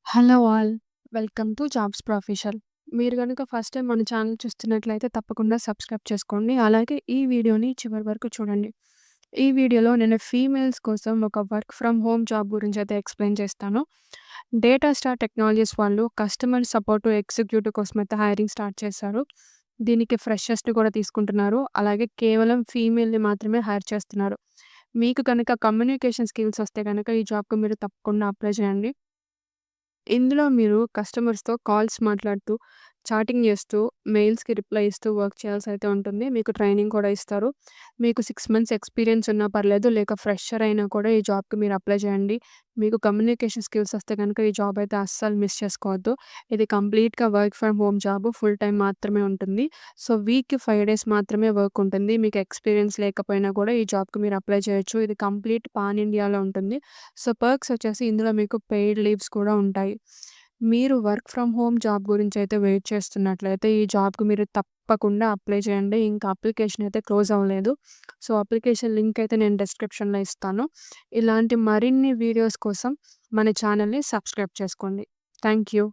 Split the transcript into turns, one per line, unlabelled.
Hello all. Welcome to jobs professional. మీరు గనుక first time మన ఛానల్ చూస్తున్నట్లయితే తప్పకుండా సబ్స్క్రైబ్ చేసుకోండి. అలాగే ఈ వీడియోని చివరి వరకు చూడండి. ఈ వీడియోలో నేను ఫీమేల్స్ కోసం ఒక వర్క్ ఫ్రమ్ హోమ్ జాబ్ గురించయితే ఎక్స్‌ప్లెయిన్ చేస్తాను. డేటా స్టార్ టెక్నాలజీస్ వాళ్ళు కస్టమర్ సపోర్ట్ ఎగ్జిక్యూటివ్ కోసమైతే హైరింగ్ స్టార్ట్ చేశారు. దీనికి ఫ్రెషర్స్‌ని కూడా తీసుకుంటున్నారు. అలాగే కేవలం ఫీమేల్‌ని మాత్రమే హైర్ చేస్తున్నారు. మీకు గనక కమ్యూనికేషన్ స్కిల్స్ వస్తే గనక ఈ జాబ్‌కి మీరు తప్పకుండా అప్లై చేయండి. ఇందులో మీరు కస్టమర్స్‌తో కాల్స్ మాట్లాడుతూ, చాటింగ్ చేస్తూ, మెయిల్స్‌కి రిప్లై ఇస్తూ వర్క్ చేయాల్సయితే ఉంటుంది. మీకు ట్రైనింగ్ కూడా ఇస్తారు. మీకు 6 మంత్స్ ఎక్స్‌పీరియన్స్ ఉన్నా పర్లేదు, లేక ఫ్రెషర్ అయినా కూడా ఈ జాబ్‌కి మీరు అప్లై చేయండి. మీకు కమ్యూనికేషన్ స్కిల్స్ వస్తే గనుక ఈ జాబ్ అయితే అస్సలు మిస్ చేసుకోవద్దు. ఇది కంప్లీట్‌గా work from home job. Full time మాత్రమే ఉంటుంది. సో, వీక్‌కి 5 డేస్ మాత్రమే వర్క్ ఉంటుంది. మీకు ఎక్స్‌పీరియన్స్ లేకపోయినా కూడా ఈ జాబ్‌కి మీరు అప్లై చేయొచ్చు. ఇది కంప్లీట్ పాన్ ఇండియాలో ఉంటుంది. సో, పర్క్స్ వచ్చేసి ఇందులో మీకు పెయిడ్ లీవ్స్ కూడా ఉంటాయి. మీరు వర్క్ ఫ్రమ్ హోమ్ జాబ్ గురించయితే వెయిట్ చేస్తున్నట్లయితే ఈ జాబ్‌కి మీరు తప్పకుండా అప్లై చేయండి. ఇంకా అప్లికేషన్ అయితే క్లోజ్ అవ్వలేదు. సో, అప్లికేషన్ లింక్ అయితే నేను డిస్క్రిప్షన్‌లో ఇస్తాను. ఇలాంటి మరిన్ని వీడియోస్ కోసం మన ఛానల్‌ని సబ్స్క్రైబ్ చేసుకోండి. Thank you.